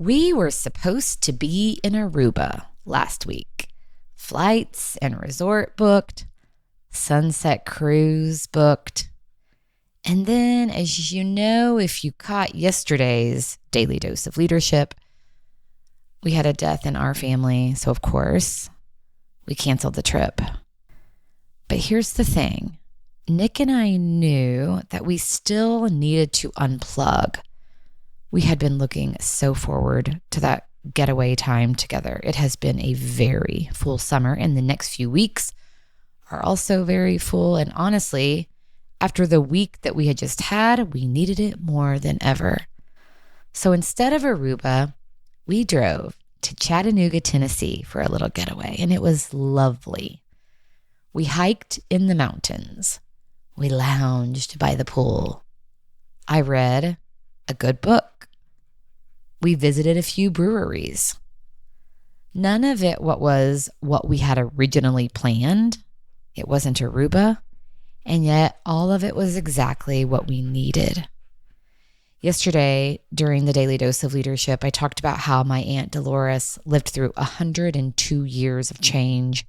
We were supposed to be in Aruba last week. Flights and resort booked, sunset cruise booked. And then, as you know, if you caught yesterday's Daily Dose of Leadership, we had a death in our family. So, of course, we canceled the trip. But here's the thing. Nick and I knew that we still needed to unplug. We had been looking so forward to that getaway time together. It has been a very full summer, and the next few weeks are also very full. And honestly, after the week that we had just had, we needed it more than ever. So instead of Aruba, we drove to Chattanooga, Tennessee for a little getaway, and it was lovely. We hiked in the mountains. We lounged by the pool. I read a good book. We visited a few breweries. None of it was what we had originally planned. It wasn't Aruba, and yet all of it was exactly what we needed. Yesterday, during the Daily Dose of Leadership, I talked about how my Aunt Dolores lived through 102 years of change,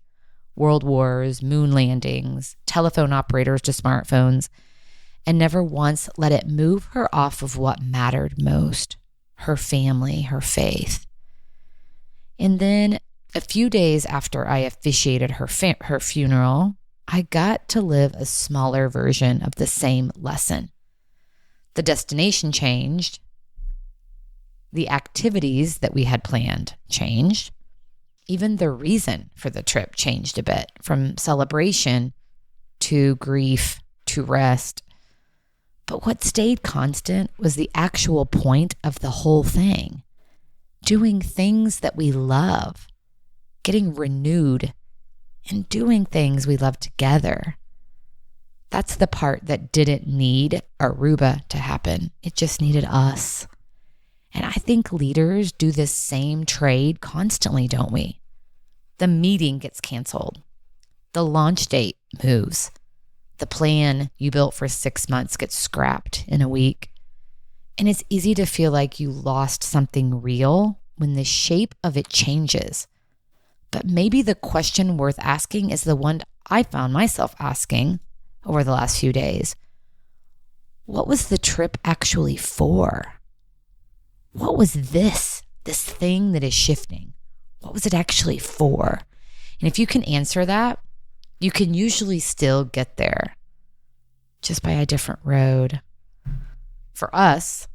world wars, moon landings, telephone operators to smartphones, and never once let it move her off of what mattered most, her family, her faith. And then a few days after I officiated her funeral, I got to live a smaller version of the same lesson. The destination changed. The activities that we had planned changed. Even the reason for the trip changed a bit, from celebration to grief to rest. But what stayed constant was the actual point of the whole thing. Doing things that we love, getting renewed, and doing things we love together. That's the part that didn't need Aruba to happen. It just needed us. And I think leaders do this same trade constantly, don't we? The meeting gets canceled. The launch date moves. The plan you built for 6 months gets scrapped in a week. And it's easy to feel like you lost something real when the shape of it changes. But maybe the question worth asking is the one I found myself asking over the last few days. What was the trip actually for? What was this thing that is shifting? What was it actually for? And if you can answer that, you can usually still get there, just by a different road. For us,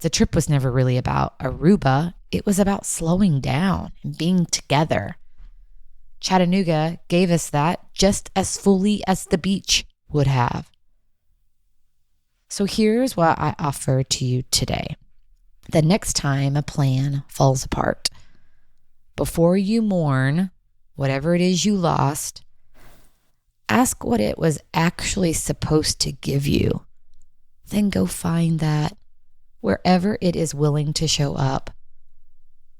the trip was never really about Aruba. It was about slowing down and being together. Chattanooga gave us that just as fully as the beach would have. So here's what I offer to you today. The next time a plan falls apart, before you mourn whatever it is you lost, ask what it was actually supposed to give you. Then go find that wherever it is willing to show up.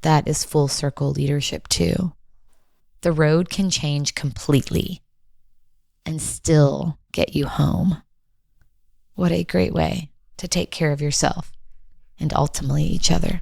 That is full circle leadership too. The road can change completely and still get you home. What a great way to take care of yourself and ultimately each other.